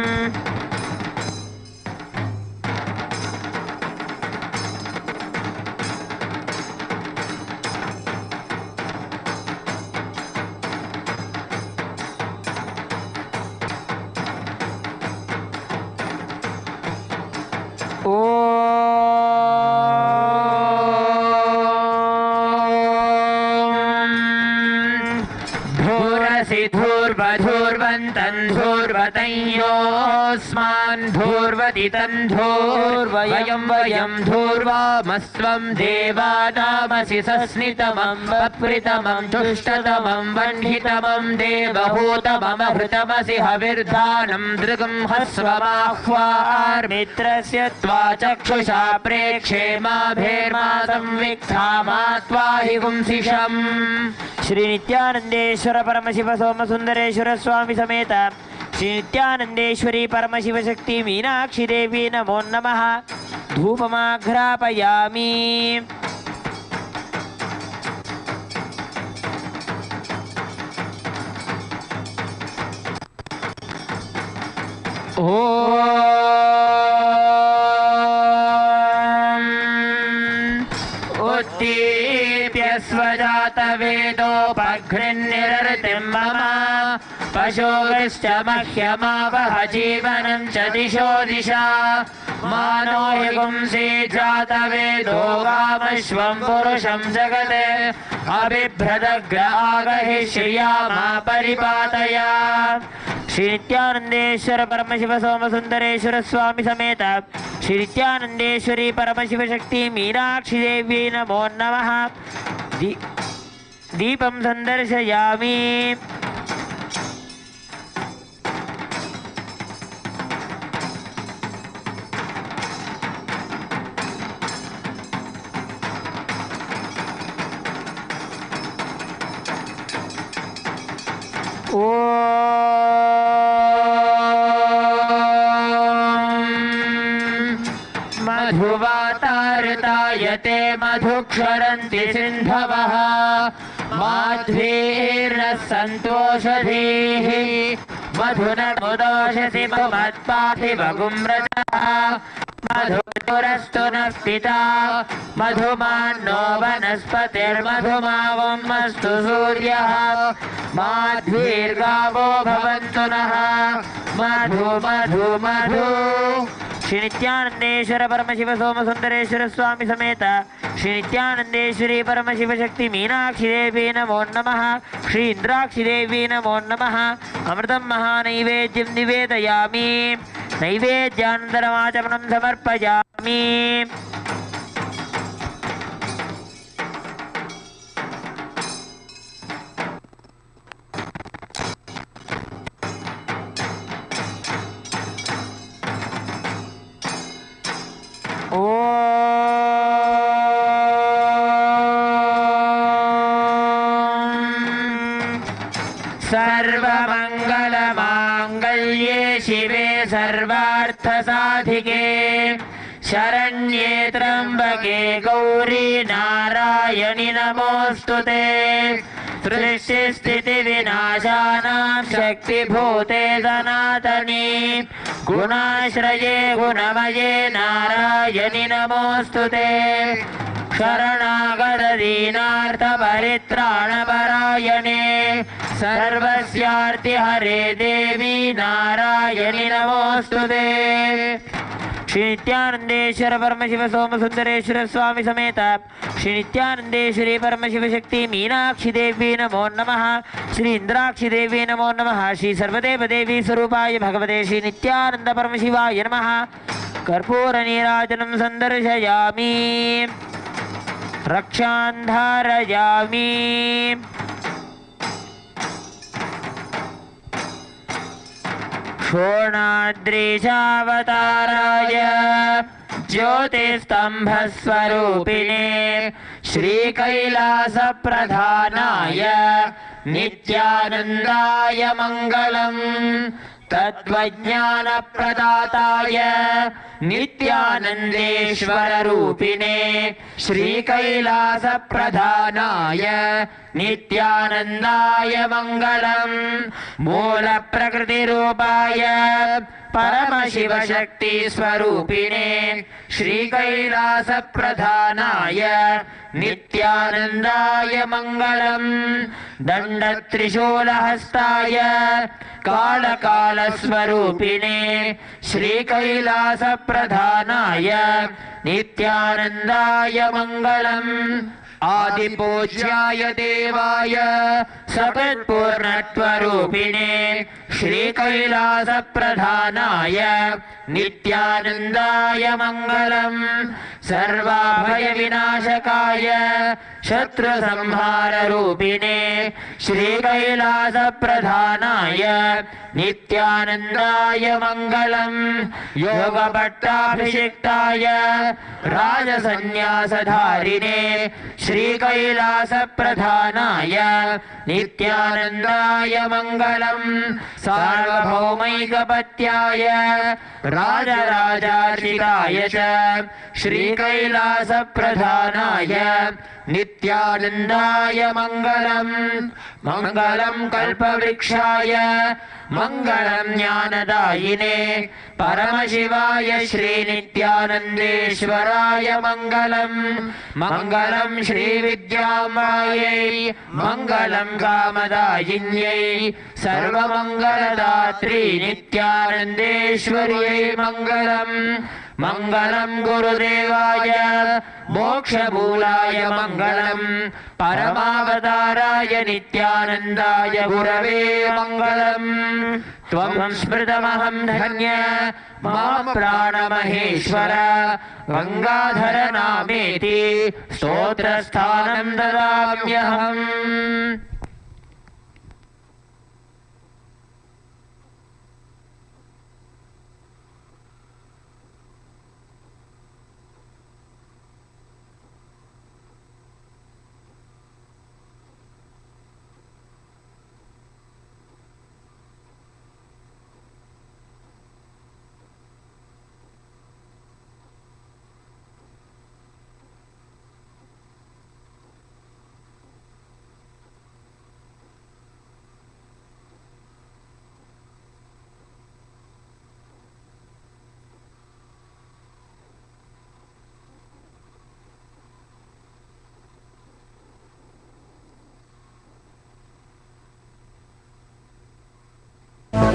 धूर्वतयोस्मान् धूर्वतितं धूर्वयं वयं धूर्वामस्त्वं देवानामसि सस्नितमं वप्रितमं तुष्टतमं वह्नितमं देवभूतममहृतमसि हविर्धानं दृगं हस्वमाह्वार्मित्रस्य त्वा चक्षुषा प्रेक्षे माभेर्मा संविक्था मा त्वा हि पुंसिषम् श्री नित्यानंदेश्वर परमशिव सोमसुंदरेश्वर स्वामी समेत श्री नित्यानंदेश्वरी परमशिव शक्ति मीनाक्षी देवी नमो नमः। धूपमाघ्रापयामि। उत्तीप्यस्वजातवेदोपघ्निर्निरतिं मम पशोश्च मह्यमावह जीवनं च दिशो दिशा मानो हि पुंसि जातवेदो वामश्वं पुरुषं जगते अबिभ्रदग्रागहि श्रिया मा परिपातया। श्री नित्यानंदेश्वर परमशिव सोमसुंदरेश्वर स्वामी समेत श्री नित्यानंदेश्वरी परमशिव शक्ति मीनाक्षी देवी नमो नमः। दीपं संदर्शयामि। मधुवातारतायते मधुक्षरन्ति सिन्धवः माध्वीर्नः सन्तोषधीः मधुनमुदोषसि मत्पार्थिवगुम्रजः मधुरस्तु नः पिता मधुमान्नो वनस्पतिर्मधुमावमस्तु सूर्यः माध्वीर्गावो भवन्तु नः मधु मधु मधु। श्री नित्यानंदेश्वर परमशिव सोमसुंदरेश्वर स्वामी समेत श्री नित्यानंदेश्वरी परमशिव शक्ति मीनाक्षी देवी नमो नमः। श्री इंद्राक्षी देवी नमो नमः। अमृतं महानैवेद्यं निवेदयामि। नैवेद्यानन्तरमाचमनं समर्पयामि। सर्वमङ्गलमाङ्गल्ये शिवे सर्वार्थसाधिके शरण्ये त्र्यम्बके गौरी नारायणि नमोऽस्तुते। सृष्टिस्थितिविनाशानां शक्तिभूते सनातनी गुणाश्रये गुणमये नारायणि नमोऽस्तुते। शरणागतदीनार्थपरित्राणपरायणे सर्वस्यार्तिहरे देवी नारायणि नमोऽस्तुते। श्री नित्यानंदेश्वर परमशिव सोमसुंदरेश्वर स्वामी समेत श्री नित्यानंदेश्वरी परमशिव शक्ति मीनाक्षी देवी नमो नमः। श्री इंद्राक्षी देवी नमो नमः। श्री सर्वदेव देवी स्वरूपाय भगवते श्री नित्यानंद परमशिवाय नमः। कर्पूर नीराजनं संदर्शयामि। रक्षान्धारयामि। शोणाद्रीशावताराय ज्योतिस्तंभस्वरूपिणे श्रीकैलासप्रधानाय नित्यानन्दाय मङ्गलम्। तत्त्वज्ञानप्रदाताय नित्यानन्देश्वररूपिणे श्रीकैलासप्रधानाय नित्यानन्दाय मङ्गलम्। मूलप्रकृतिरूपाय परमशिवशक्तिस्वरूपिणे श्रीकैलासप्रधानाय नित्यानन्दाय मङ्गलम्। दण्डत्रिशूलहस्ताय कालकालस्वरूपिणे श्रीकैलासप्रधानाय नित्यानन्दाय मङ्गलम्। आदिपूज्याय देवाय सपत्पूर्णत्वरूपिणे श्रीकैलासप्रधानाय नित्यानन्दाय मङ्गलम् सर्वाभयविनाशकाय शत्रुसंहाररूपिणे श्रीकैलासप्रधानाय नित्यानन्दाय मङ्गलम् योगपट्टाभिषिक्ताय राजसन्न्यासधारिणे श्रीकैलासप्रधानाय नित्यानन्दाय मङ्गलम् सार्वभौमैकपत्याय राजराजार्चिताय च श्रीकैलासप्रधानाय नित्यानन्दाय मङ्गलम् मङ्गलम् कल्पवृक्षाय मङ्गलम् ज्ञानदायिने परमशिवाय श्रीनित्यानन्देश्वराय मङ्गलम् मङ्गलम् श्रीविद्याम्बायै मङ्गलम् कामदायिन्यै सर्वमङ्गलदात्री नित्यानन्देश्वर्यै मङ्गलम् मङ्गलम् गुरुदेवाय मोक्षमूलाय मङ्गलम् परमावताराय नित्यानन्दाय गुरवे मङ्गलम् त्वं स्मृतमहं धन्य मां प्राणमहेश्वर गङ्गाधर नामेति स्तोत्रस्थानं ददाम्यहम्।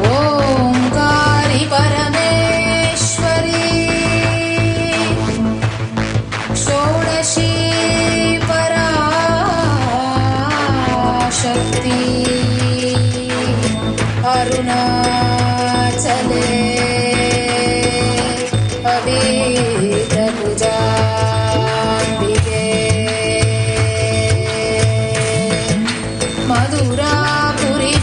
ओंकारी परमेश्वरी षोडशी पराशक्ति अरुणाचले अवेदपुजाम्बिके मधुरापुरी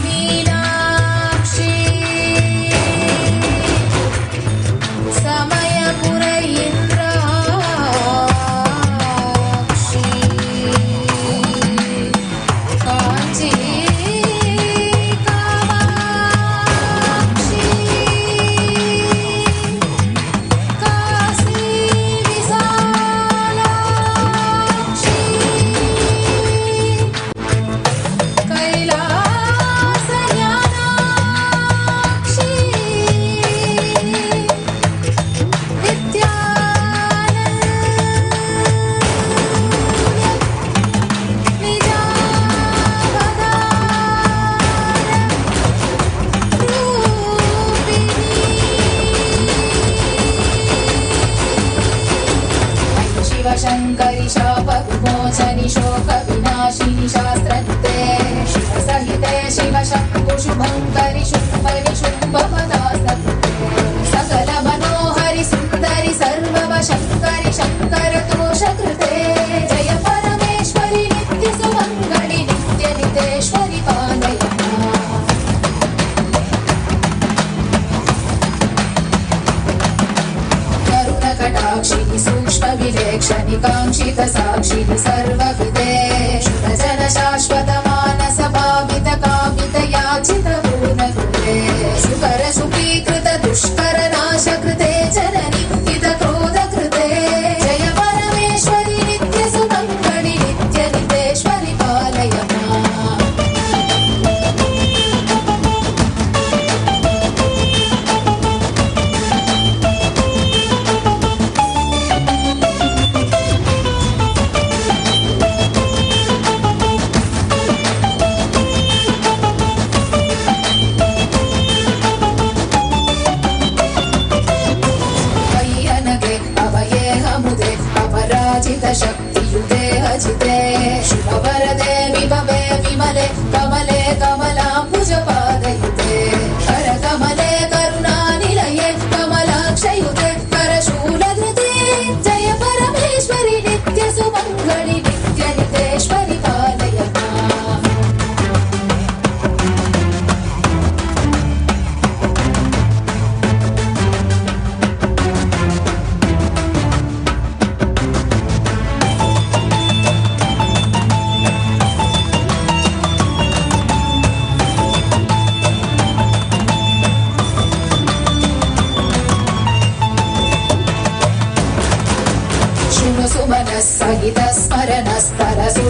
शंकरि शाप विमोचनि शोक विनाशिनि शास्त्रते शिव सहिते शिव शंभु शुभंकरि शुंभ विशुंभ पदास्तते सकल मनोहरि सुंदरि सर्वव शंकरि शंकर दोषकृते जय परमेश्वरि नित्य सुमंगलि नित्य नितेश्वरि पालय सूक्ष्म विलेक्षणि कांक्षित साक्षिणि सर्वविदे शुभजन शाश्वत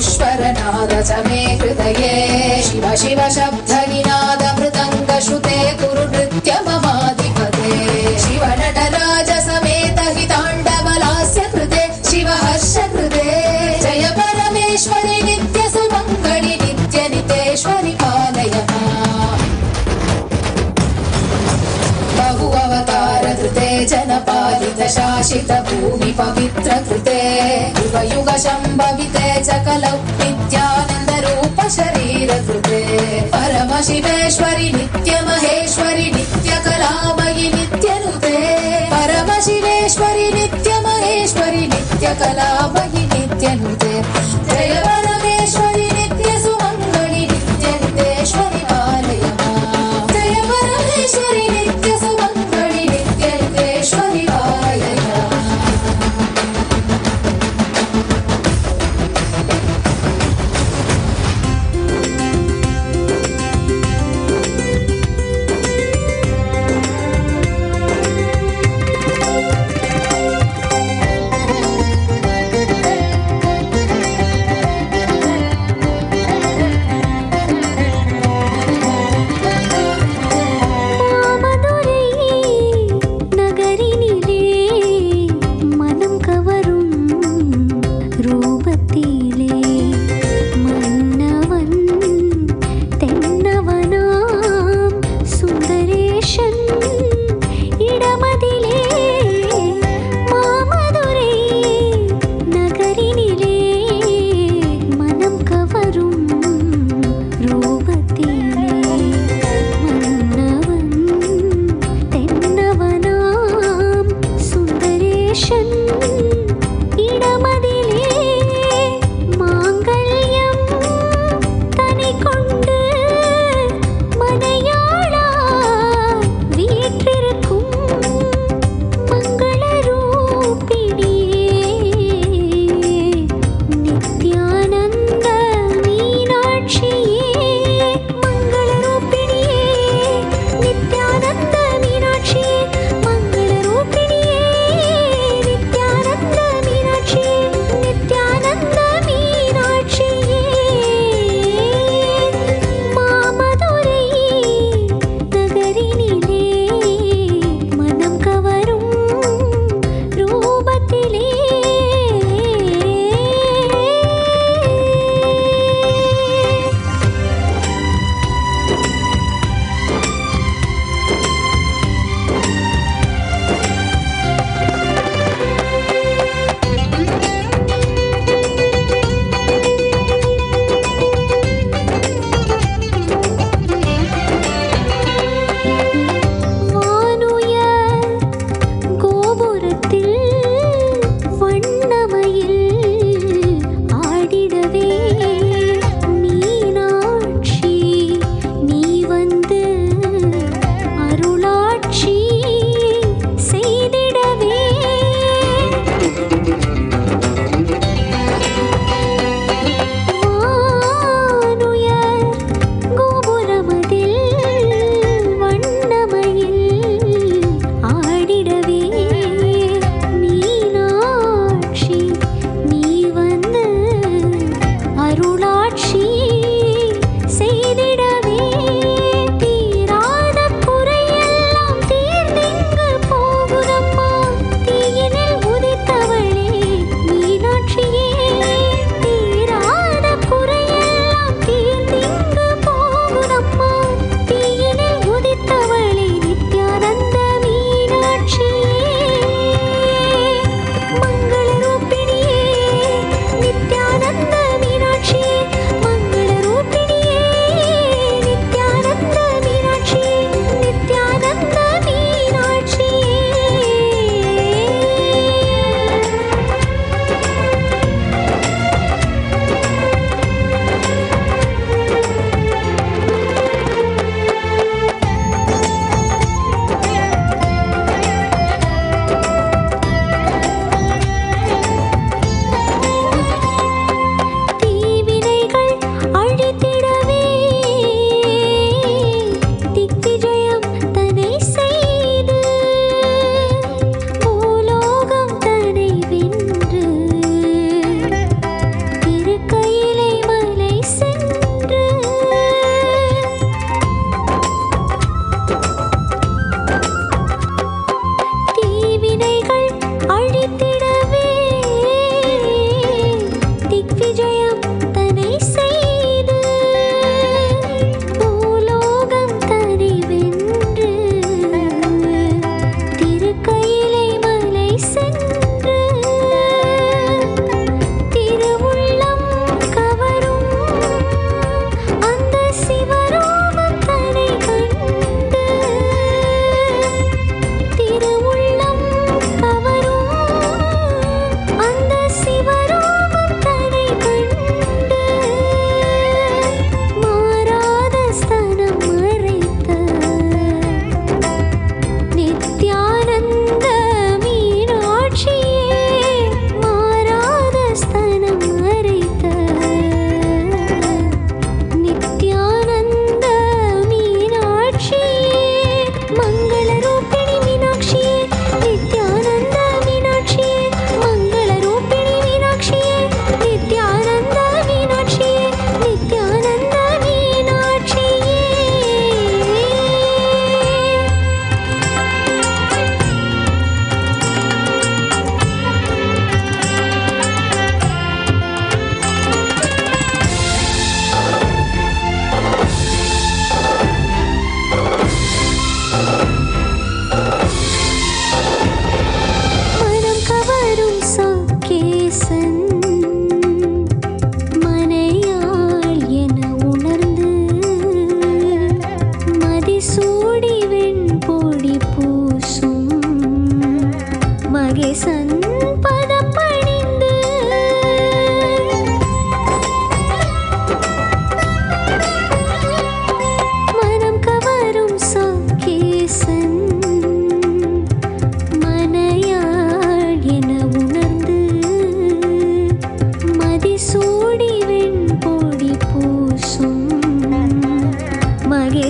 चतुष्वरनाद च मे हृदये शिव शिव शब्दनिनाद मृदङ्गश्रुते कुरु नृत्य ममाधिपते शिव नटराज समेत हिताण्डवलास्य कृते शिव हर्ष कृते जय परमेश्वरि नित्य सुमङ्गलि नित्य नितेश्वरि पालय बहु अवतार कृते जनपालित शासित भूमि पवित्र कृते युग युग शम्भविते च कलौ नित्यानन्द रूप शरीर कृते परम शिवेश्वरि नित्य महेश्वरि नित्य कलामयि नित्य नुते परम शिवेश्वरि नित्य महेश्वरि नित्य कलामयि नित्य नुते जय परमेश्वरि नित्य सुमङ्गलि नित्य नितेश्वरि पालय जय परमेश्वरि नित्य सुमङ्गलि नित्य नितेश्वरि पालय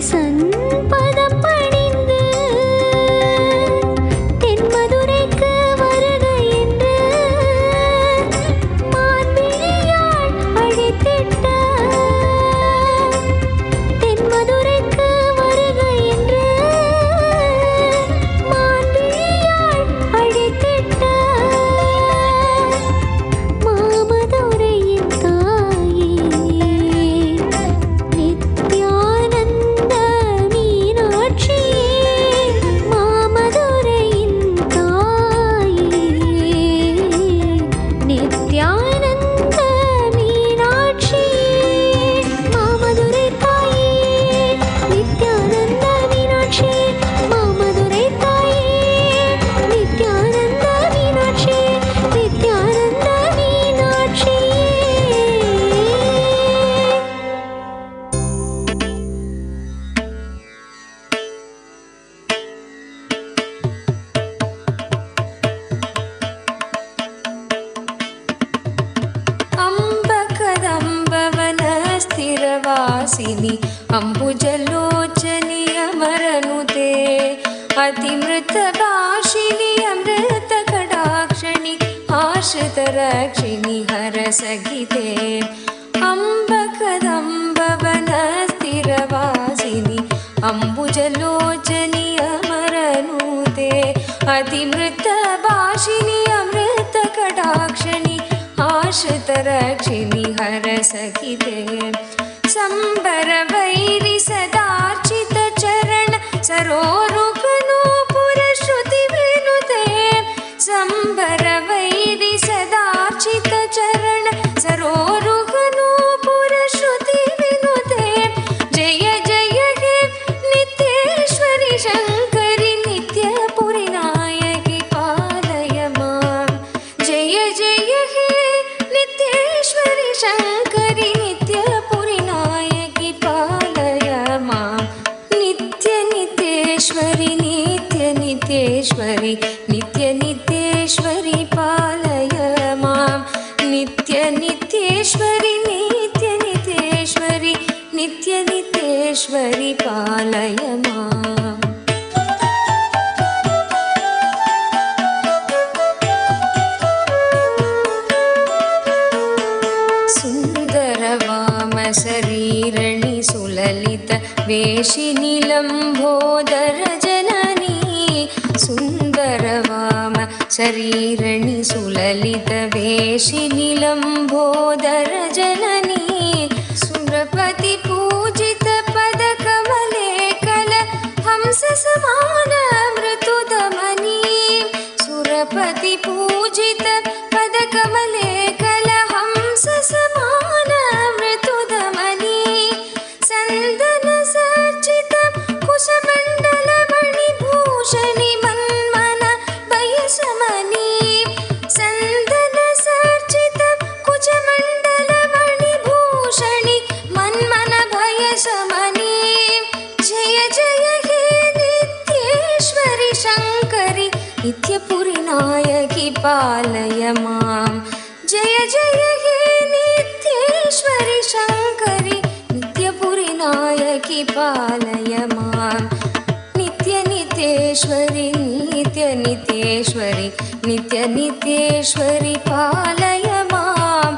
சன்பதம் பணிந்து தென்மதுரைக்கு வருக என்று மான்விழியாள் அழைத்திட்ட தென்மதுரைக்கு வருக என்று மான்விழியாள் அழைத்திட்ட மாமதுரையின் தாயே நித்யானந்த மீனாட்சியே மாமதுரையின் தாயே நித்யானந்த மீனாட்சியே மாமதுரை தாயே நித்யானந்த மீனாட்சியே மாமதுரை தாயே நித்யானந்த மீனாட்சியே நித்யானந்த மீனாட்சியே. अंबकदम्बवनस्थिरवासिनि अम्बुजलोचनि अमरनुते अतिमृतभाषिणि अमृतकटाक्षिणि आश्रितरक्षिणि हरसहिते अम्बकदम्बवनस्थिरवासिनि अम्बुजलोचनि अमरनुते अतिमृतभाषिणि अमृतकटाक्षिणि आश्रितरक्षिणि हरसहिते संबरवैरि सदार्चित चरण सरोरुगनूपुरश्रुतिविनुते संबरवैरि सदार्चित चरण सरोरुगनूपुरश्रुतिविनुते जय जय हे नित्येश्वरि शङ्करि नित्यपुरि नायकि पालय मां जय जय हे नित्येश्वरि शङ्करि नित्यपुरि नायकि पालय मां नित्य नित्येश्वरि नित्य नित्येश्वरि नित्य नित्येश्वरि पालय मां नित्य नित्येश्वरि नित्य नित्येश्वरि नित्य नित्येश्वरि पालय मां. सुन्दरवाम शरीरणि सुललित वेशिनि लम्बोदर जननी सुन्दरवाम शरीरणि सुललित वेशिनि लम्बोदर जननी सुरपति पूजित पदकमले कल हंस समान मृतुदमनी सुरपति पूजित पदकमले कल हंस समान मृतुदमनी सन्दन सर्जित कुशमण्डल मणिभूषणि मन्मन भयशमनी सन्दन सर्जित कुशमण्डल मणिभूषणि मन्मन भयशमनी जय जय हे नित्येश्वरि शङ्करि नित्यपुरि नायकि पालय मां जय जय हे नित्येश्वरि शङ्करि नित्यपुरि नायकि पालय मां नित्य नित्येश्वरि नित्य नित्येश्वरि नित्य नित्येश्वरि पालय मां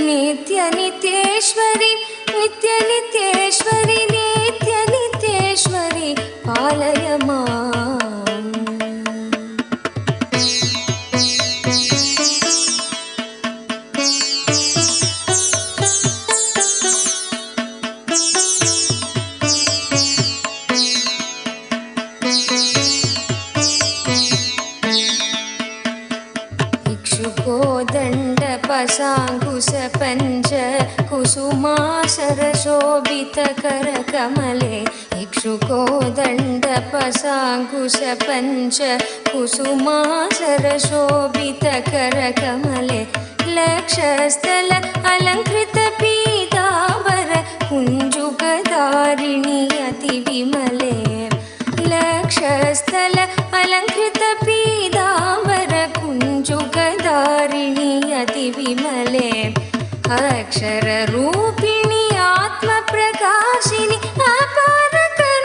नित्य नित्येश्वरि नित्य नित्येश्वरि नित्य नित्येश्वरि पालय मां. इक्षुकोदण्डपशाङ्कुश पञ्च कुसुमाशरशोभितकरकमले इक्षुकोदण्डपशाङ्कुश पञ्च कुसुमाशरशोभितकरकमले लक्षस्थल अलङ्कृत पीताम्बर कुञ्जुकधारिणि अतिविमले लक्षस्थल अलङ्कृत पीताम्बर कुञ्जुकधारिणि अतिविमले अक्षररूपिणि आत्मप्रकाशिनि अपारकरुणामयी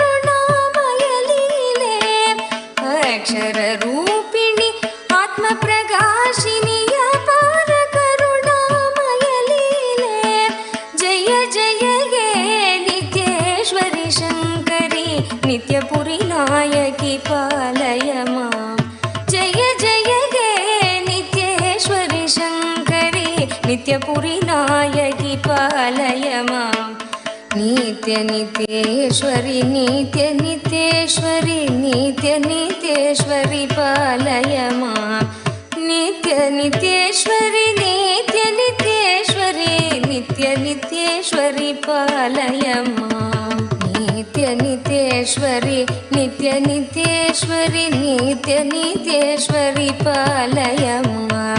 शङ्करि नित्यपुरी नायकि पालय मां जय जय हे नित्येश्वरि शङ्करि नित्यपुरी नायकि पालय मां नित्य नित्येश्वरि नित्य नित्येश्वरि नित्य नित्येश्वरि पालय मां नित्य नित्येश्वरि नित्य नित्येश्वरि नित्य नित्येश्वरि पालय मां नित्य नित्येश्वरि नित्य नित्येश्वरि नित्य नित्येश्वरि पालय मां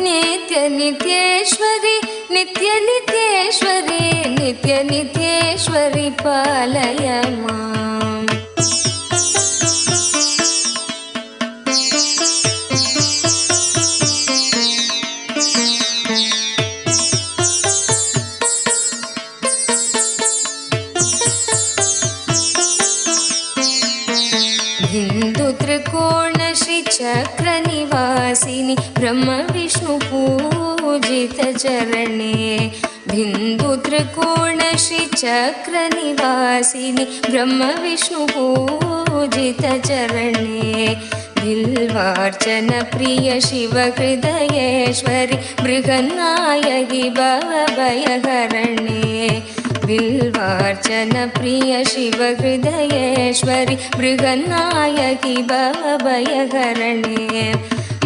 नित्य नित्येश्वरि नित्य नित्येश्वरि नित्य नित्येश्वरि पालय मां त्रिकोण श्री चक्र निवासिनी ब्रह्म विष्णु पूजित चरणे बिंदु त्रिकोण श्री चक्र निवासिनी ब्रह्म विष्णु पूजित चरणे बिल्वार्चन प्रिय शिव हृदयेश्वरि बृहन्नायकि भवभयहरणे बिल्वार्चन प्रिय शिव हृदयेश्वरि बृहन्नायकि भवभयहरणे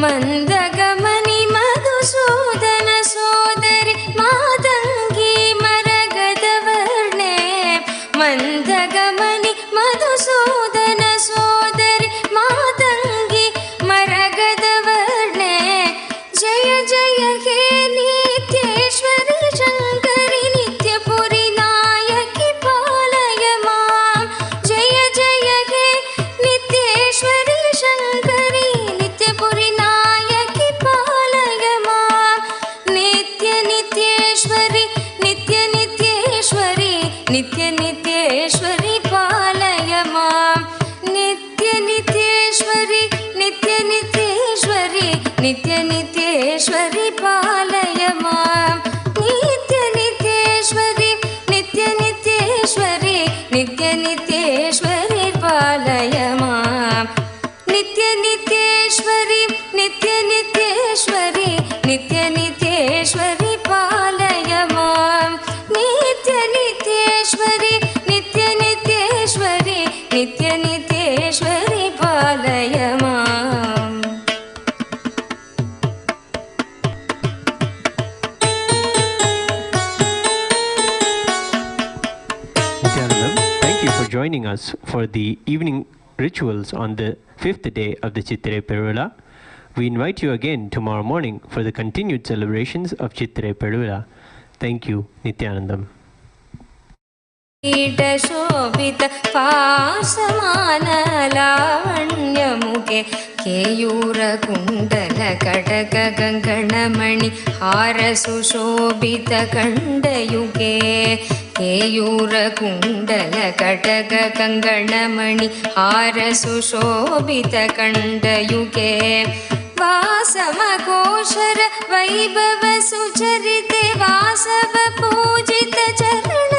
मन्दगमनि मधुसूदन सोदरि मातङ्गी मरगदवर्णे मन्दगमनि मधुसूदन सोदरि मातङ्गी मरगदवर्णे जय जय हे नित्येश्वरि शङ्करि नित्यपुरी नायकि पालय मां जय जय हे नित्येश्वरि शङ्करि नित्यपुरी नायकि पालय मां नित्य नित्येश्वरि नित्य नित्येश्वरि नित्य नित्येश्वरि पालय मां नित्य नित्येश्वरि नित्य नित्येश्वरि नित्य नित्येश्वरि पालय मां नित्य नित्येश्वरि नित्य नित्येश्वरि नित्य नित्येश्वरि पालय मां नित्य नित्येश्वरि नित्य नित्येश्वरि नित्य नित्येश्वरि पालय मां नित्य नित्येश्वरि नित्य नित्येश्वरि नित्य नित्येश्वरि पालय मां Nithyanandam, thank you for joining us for the evening rituals on the 5th day of the Chithirai Peruvizha. We invite you again tomorrow morning for the continued celebrations of Chithirai Peruvizha. Thank you, Nithyanandam. शोभित पासमान लावण्यमुखे केयूर कुण्डल कटक कङ्कणमणि हार सुशोभित कण्डयुगे केयूर कुण्डल कटक कङ्कणमणि हार सुशोभित कण्डयुगे वासमघोषर वैभव सुचरिते वासव पूजित चरण